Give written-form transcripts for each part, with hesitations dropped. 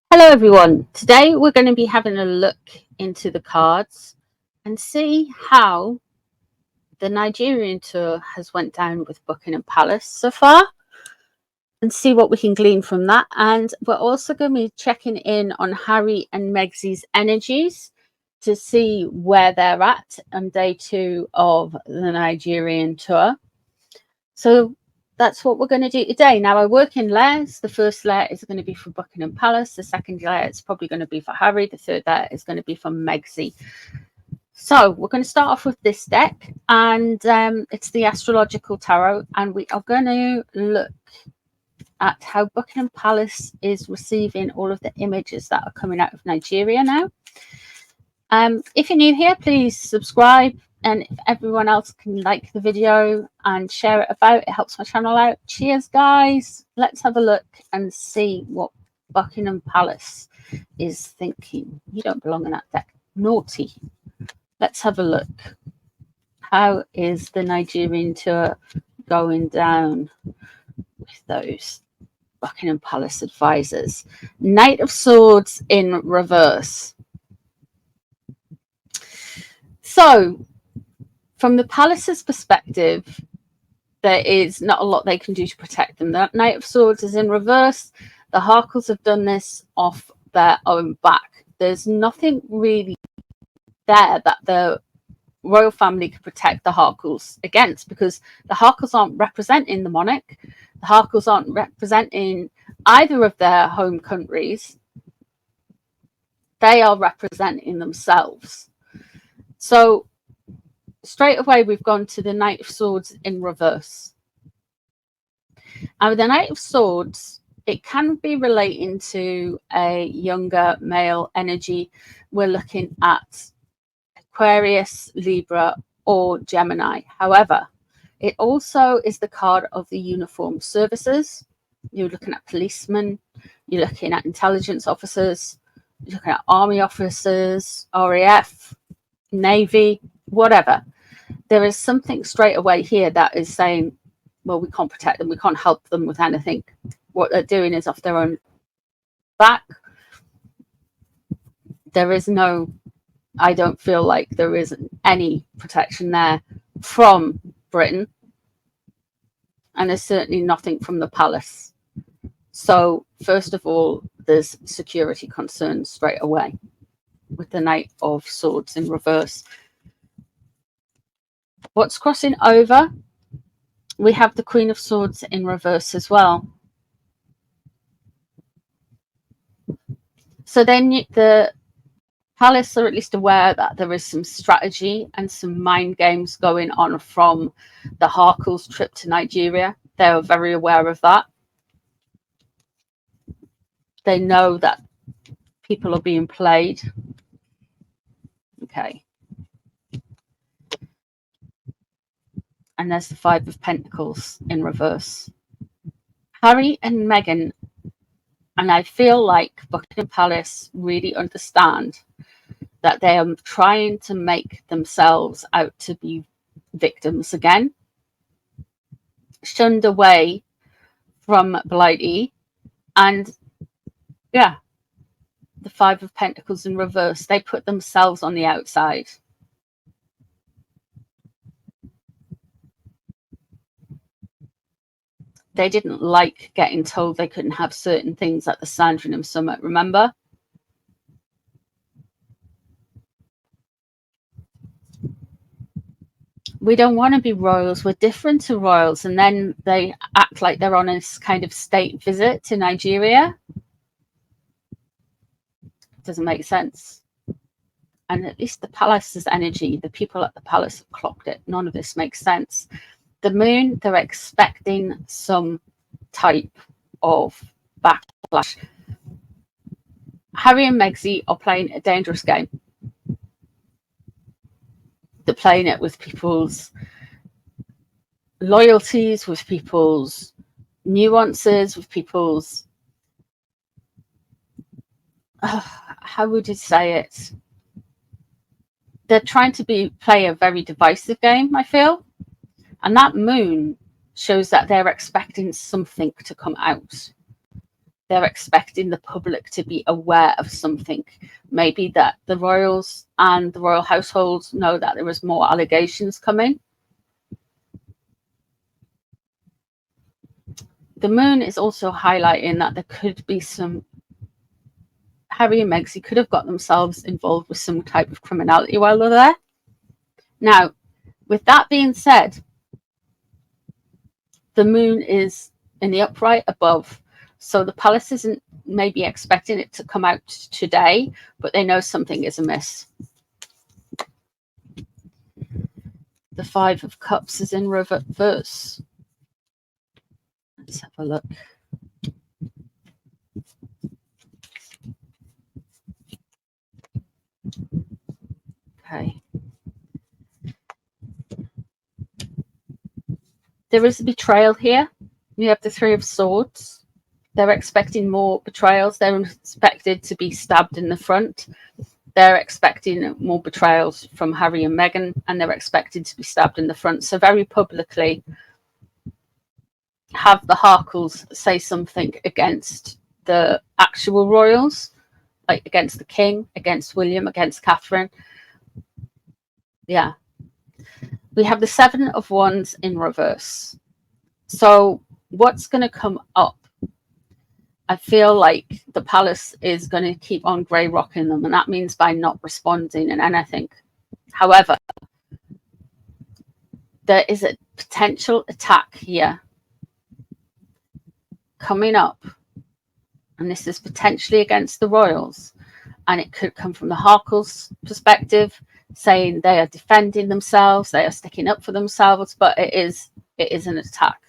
Hello everyone, today we're going to be having a look into the cards and see how the Nigerian tour has went down with Buckingham Palace so far and see what we can glean from that. And we're also going to be checking in on Harry and Meg's energies to see where they're at on day 2 of the Nigerian tour. So that's what we're going to do today. Now, I work in layers. The first layer is going to be for Buckingham Palace. The second layer is probably going to be for Harry. The third layer is going to be for Megxie. So we're going to start off with this deck, and it's the Astrological Tarot, and we are going to look at how Buckingham Palace is receiving all of the images that are coming out of Nigeria now. If you're new here, please subscribe. And if everyone else can like the video and share it about, it helps my channel out. Cheers, guys. Let's have a look and see what Buckingham Palace is thinking. You don't belong in that deck. Naughty. Let's have a look. How is the Nigerian tour going down with those Buckingham Palace advisors? Knight of Swords in reverse. So, from the Palace's perspective, there is not a lot they can do to protect them. The Knight of Swords is in reverse. The Harkles have done this off their own back. There's nothing really there that the royal family could protect the Harkles against, because the Harkles aren't representing the monarch. The Harkles aren't representing either of their home countries. They are representing themselves. So straight away, we've gone to the Knight of Swords in reverse. And with the Knight of Swords, it can be relating to a younger male energy. We're looking at Aquarius, Libra, or Gemini. However, it also is the card of the uniformed services. You're looking at policemen, you're looking at intelligence officers, you're looking at army officers, RAF, Navy, whatever. There is something straight away here that is saying, well, we can't protect them, we can't help them with anything. What they're doing is off their own back. There is no, I don't feel like there is any protection there from Britain, and there's certainly nothing from the palace. So first of all, there's security concerns straight away with the Knight of Swords in reverse. What's crossing over? We have the Queen of Swords in reverse as well. So then the palace are at least aware that there is some strategy and some mind games going on from the Harkles trip to Nigeria. They are very aware of that. They know that people are being played. Okay. And there's the Five of Pentacles in reverse. Harry and Meghan, and I feel like Buckingham Palace really understand that they are trying to make themselves out to be victims again, shunned away from Blighty. And yeah, the Five of Pentacles in reverse, they put themselves on the outside. They didn't like getting told they couldn't have certain things at the Sandringham Summit, remember? We don't want to be royals, we're different to royals. And then they act like they're on a kind of state visit to Nigeria. It doesn't make sense. And at least the palace's energy, the people at the palace have clocked it. None of this makes sense. The moon, they're expecting some type of backlash. Harry and Megxie are playing a dangerous game. They're playing it with people's loyalties, with people's nuances, with people's, how would you say it? They're trying to play a very divisive game, I feel. And that moon shows that they're expecting something to come out. they're expecting the public to be aware of something. Maybe that the royals and the royal households know that there was more allegations coming. The moon is also highlighting that there could be some, Harry and Meghan could have got themselves involved with some type of criminality while they're there. Now, with that being said, the moon is in the upright above, so the palace isn't maybe expecting it to come out today, but they know something is amiss. The Five of Cups is in reverse. Let's have a look. Okay. There is a betrayal here. You have the Three of Swords. They're expecting more betrayals. They're expected to be stabbed in the front. They're expecting more betrayals from Harry and Meghan, and they're expected to be stabbed in the front. So very publicly have the Harkles say something against the actual royals, like against the king, against William, against Catherine. Yeah. We have the Seven of Wands in reverse. So what's going to come up? I feel like the palace is going to keep on grey rocking them, and that means by not responding in anything. However, there is a potential attack here coming up, and this is potentially against the royals, and it could come from the Harkles' perspective, saying they are defending themselves, they are sticking up for themselves, but it is an attack.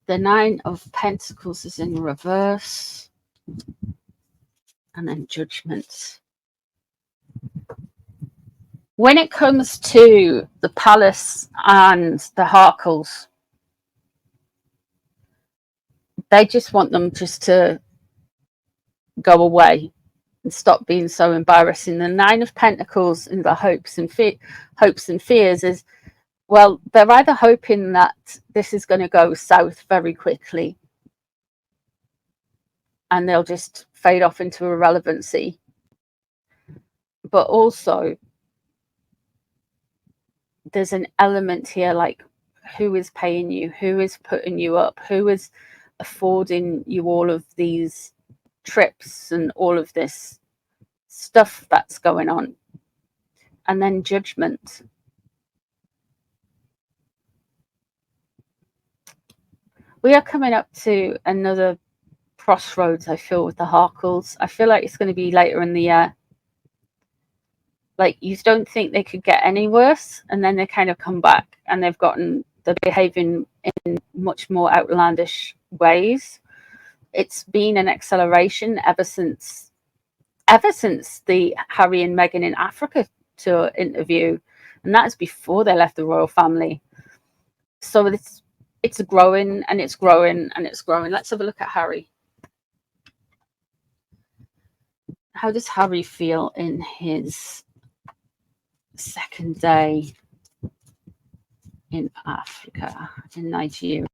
The Nine of Pentacles is in reverse, and then Judgment. When it comes to the palace and the Harkles, they just want them just to go away and stop being so embarrassing. The Nine of Pentacles and the hopes and fears is, well, they're either hoping that this is going to go south very quickly and they'll just fade off into irrelevancy, but also there's an element here like, who is paying you, who is putting you up, who is affording you all of these trips and all of this stuff that's going on. And then Judgment. We are coming up to another crossroads, I feel, with the Harkles. I feel like it's going to be later in the year. Like, you don't think they could get any worse, and then they kind of come back and they're behaving in much more outlandish ways. It's been an acceleration ever since the Harry and Meghan in Africa tour interview, and that's before they left the royal family. So it's growing and it's growing and it's growing. Let's have a look at Harry. How does Harry feel in his second day in Africa, in Nigeria?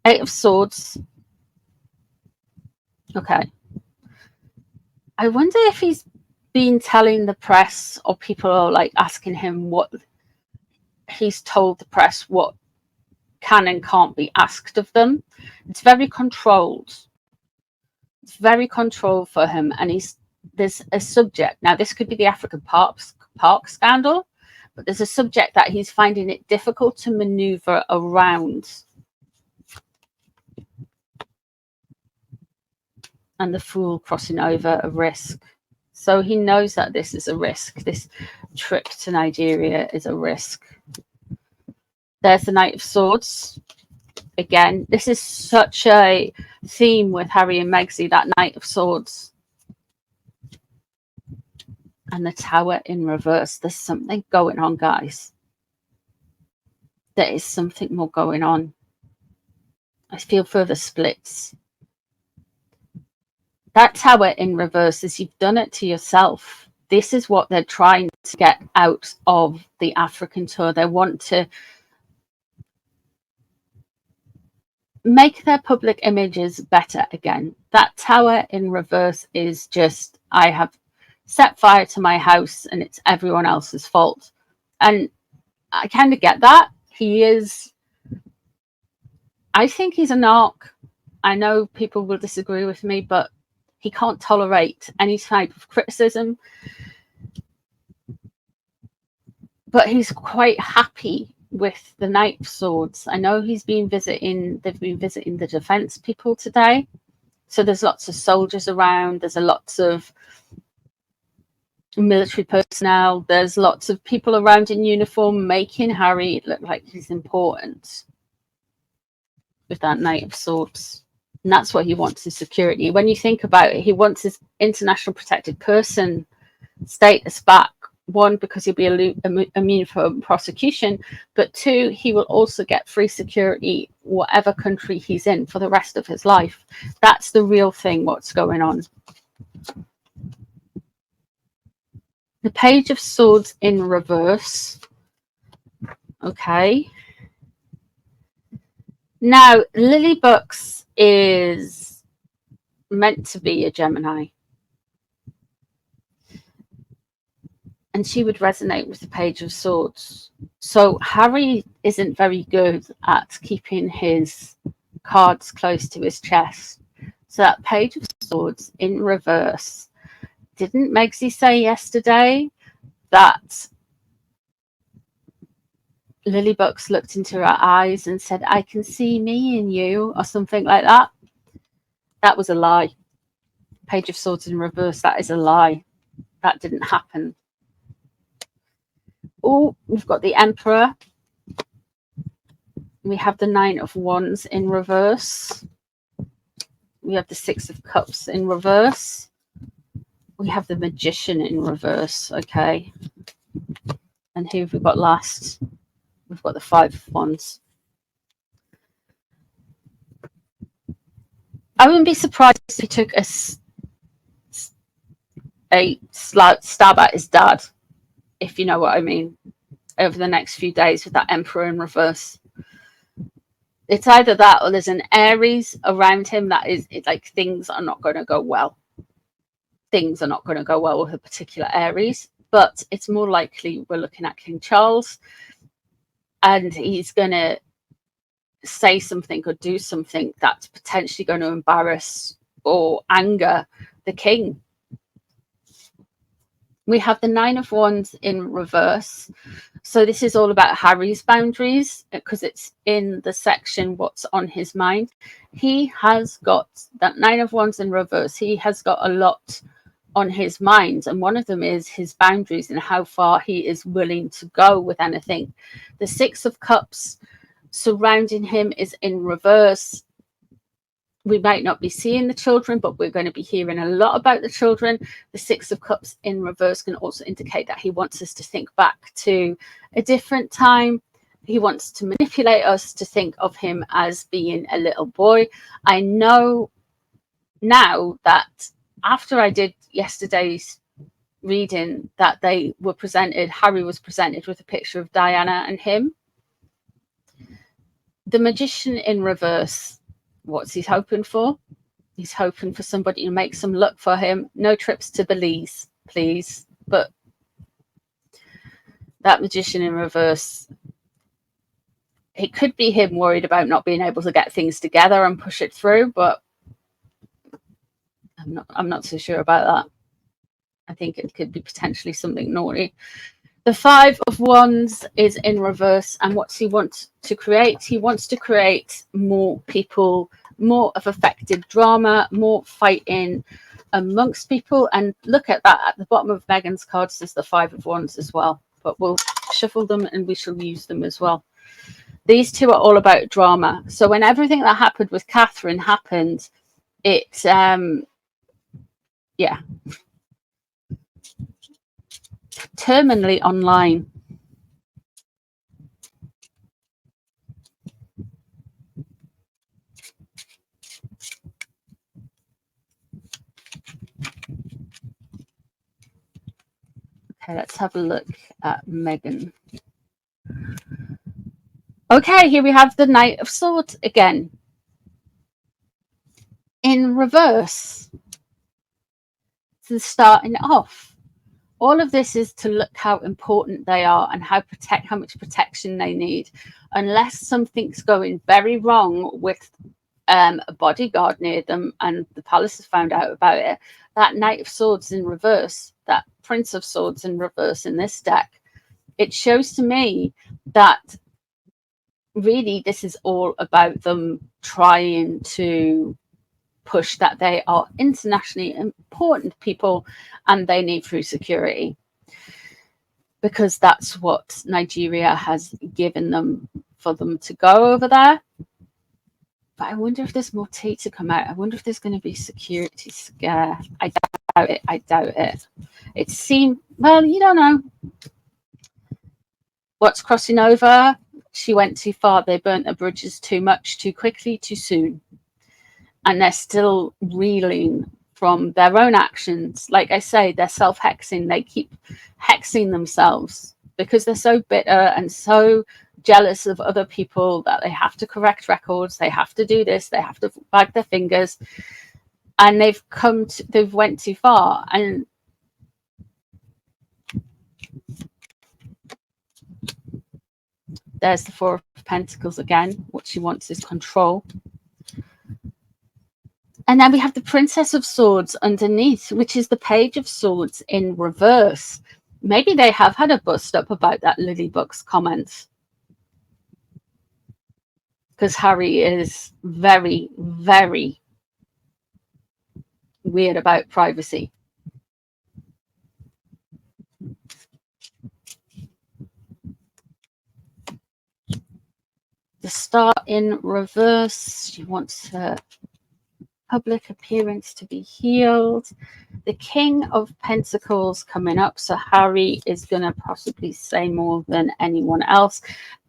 Eight of Swords. Okay. I wonder if he's been telling the press, or people are like asking him what he's told the press, what can and can't be asked of them. It's very controlled. It's very controlled for him, and there's a subject. Now, this could be the African park scandal, but there's a subject that he's finding it difficult to maneuver around. And the Fool crossing over, a risk. So he knows that this is a risk. This trip to Nigeria is a risk. There's the Knight of Swords. Again, this is such a theme with Harry and Meghan, that Knight of Swords. And the Tower in reverse. There's something going on, guys. There is something more going on. I feel further splits. That Tower in reverse is you've done it to yourself. This is what they're trying to get out of the African tour. They want to make their public images better again. That Tower in reverse is just, I have set fire to my house and it's everyone else's fault. And I kind of get that. He is, I think he's a narc. I know people will disagree with me, but he can't tolerate any type of criticism. But he's quite happy with the Knight of Swords. I know they've been visiting the defence people today. So there's lots of soldiers around. There's lots of military personnel. There's lots of people around in uniform making Harry look like he's important with that Knight of Swords. And that's what he wants, is security. When you think about it, he wants his international protected person status back. One, because he'll be immune from prosecution, but two, he will also get free security whatever country he's in for the rest of his life. That's the real thing, what's going on. The Page of Swords in reverse. Okay. Now, Lily Bucks is meant to be a Gemini. And she would resonate with the Page of Swords. So Harry isn't very good at keeping his cards close to his chest. So that Page of Swords in reverse. Didn't Megzy say yesterday that Lily Bucks looked into her eyes and said, I can see me in you, or something like that? That was a lie. Page of Swords in reverse, that is a lie. That didn't happen. Oh, we've got the Emperor. We have the Nine of Wands in reverse. We have the Six of Cups in reverse. We have the Magician in reverse. Okay. And who have we got last? We've got the Five of Wands. I wouldn't be surprised if he took a stab at his dad, if you know what I mean, over the next few days with that Emperor in reverse. It's either that or there's an Aries around him that is like, things are not going to go well. Things are not going to go well with a particular Aries, but it's more likely we're looking at King Charles and he's going to say something or do something that's potentially going to embarrass or anger the king. We have the Nine of Wands in reverse. So this is all about Harry's boundaries, because it's in the section what's on his mind. He has got that Nine of Wands in reverse. He has got a lot on his mind, and one of them is his boundaries and how far he is willing to go with anything. The Six of Cups surrounding him is in reverse. We might not be seeing the children, but we're going to be hearing a lot about the children. The Six of Cups in reverse can also indicate that he wants us to think back to a different time. He wants to manipulate us to think of him as being a little boy. I know now that after I did yesterday's reading that Harry was presented with a picture of Diana and him. The Magician in reverse, what's he hoping for? He's hoping for somebody to make some luck for him. No trips to Belize, please. But that Magician in reverse, it could be him worried about not being able to get things together and push it through, but I'm not so sure about that. I think it could be potentially something naughty. The Five of Wands is in reverse, and what he wants to create? He wants to create more people, more of effective drama, more fighting amongst people. And look at that, at the bottom of Meghan's cards is the Five of Wands as well, but we'll shuffle them and we shall use them as well. These two are all about drama. So when everything that happened with Catherine happened, it yeah, terminally online. Okay, let's have a look at Meghan. Okay, here we have the Knight of Swords again. In reverse. So starting off. All of this is to look how important they are and how much protection they need. Unless something's going very wrong with a bodyguard near them and the palace has found out about it, that Knight of Swords in reverse, that Prince of Swords in reverse in this deck, it shows to me that really this is all about them trying to push that they are internationally important people and they need through security, because that's what Nigeria has given them for them to go over there. But I wonder if there's more tea to come out. I wonder if there's going to be security scare. I doubt it. I doubt it. It seemed, well, you don't know what's crossing over. She went too far. They burnt the bridges too much, too quickly, too soon. And they're still reeling from their own actions. Like I say, they're self-hexing. They keep hexing themselves because they're so bitter and so jealous of other people that they have to correct records. They have to do this. They have to wag their fingers. And they've went too far. And there's the Four of Pentacles again. What she wants is control. And then we have the Princess of Swords underneath, which is the Page of Swords in reverse. Maybe they have had a bust up about that Lily Bucks comment. Because Harry is very, very weird about privacy. The Star in reverse. She wants her public appearance to be healed. The King of Pentacles coming up, so Harry is going to possibly say more than anyone else.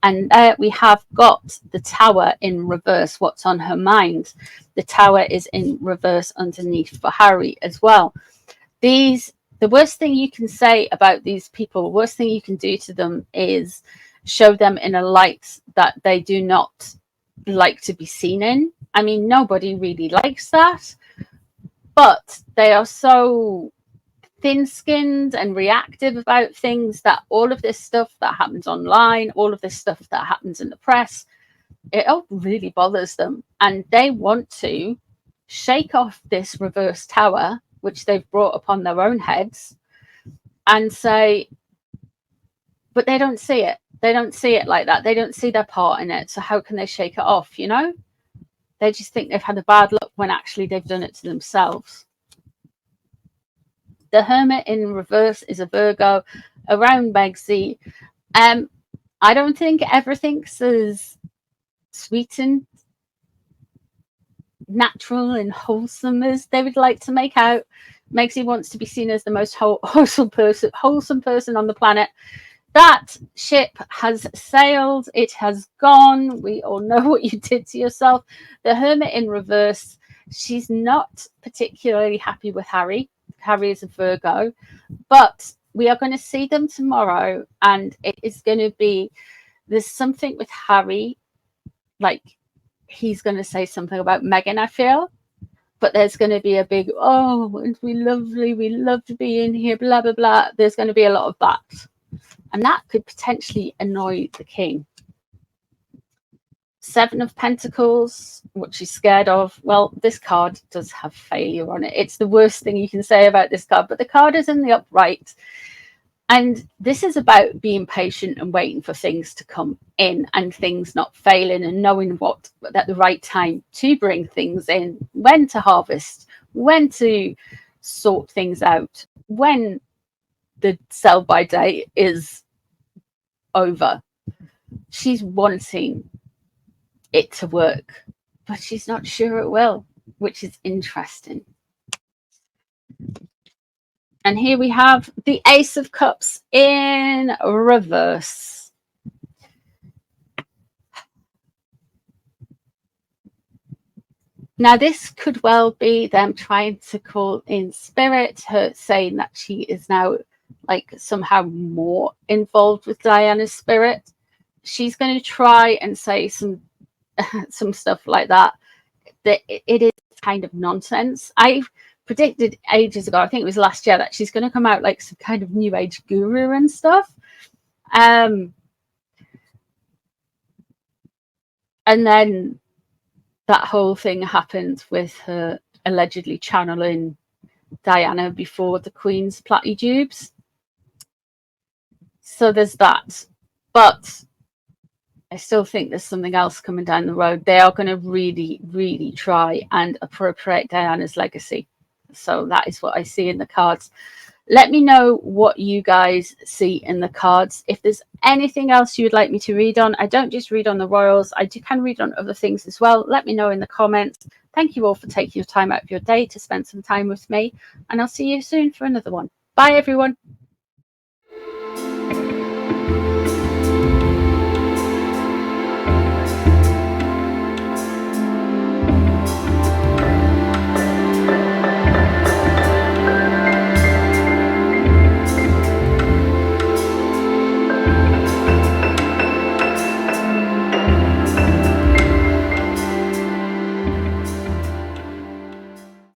And there we have got the Tower in reverse. What's on her mind? The Tower is in reverse underneath for Harry as well. The worst thing you can say about these people, the worst thing you can do to them is show them in a light that they do not like to be seen in. I mean, nobody really likes that, but they are so thin-skinned and reactive about things that all of this stuff that happens online, all of this stuff that happens in the press, it all really bothers them. And they want to shake off this reverse tower, which they've brought upon their own heads, and say, but they don't see it. They don't see it like that. They don't see their part in it. So how can they shake it off, you know? They just think they've had a bad luck when actually they've done it to themselves. The Hermit in reverse is a Virgo around Megzy. I don't think everything's as sweet and natural and wholesome as they would like to make out. Megzy wants to be seen as the most wholesome person on the planet. That ship has sailed. It has gone. We all know what you did to yourself. The Hermit in reverse. She's not particularly happy with Harry. Harry is a Virgo. But we are going to see them tomorrow. And it is going to be, there's something with Harry. Like, he's going to say something about Meghan, I feel. But there's going to be a big, oh, we loved being here, blah, blah, blah. There's going to be a lot of that. And that could potentially annoy the king. Seven of Pentacles, what she's scared of. Well, this card does have failure on it. It's the worst thing you can say about this card, but the card is in the upright. And this is about being patient and waiting for things to come in and things not failing and knowing what at the right time to bring things in, when to harvest, when to sort things out, when the sell by date is over. She's wanting it to work, but she's not sure it will, which is interesting. And here we have the Ace of Cups in reverse. Now, this could well be them trying to call in spirit, her saying that she is now like somehow more involved with Diana's spirit. She's going to try and say some stuff like that it is kind of nonsense. I predicted ages ago, I think it was last year, that she's going to come out like some kind of new age guru and stuff. And then that whole thing happened with her allegedly channeling Diana before the Queen's platypubes. So there's that. But I still think there's something else coming down the road. They are going to really, really try and appropriate Diana's legacy. So that is what I see in the cards. Let me know what you guys see in the cards. If there's anything else you would like me to read on, I don't just read on the royals. I can read on other things as well. Let me know in the comments. Thank you all for taking your time out of your day to spend some time with me. And I'll see you soon for another one. Bye, everyone.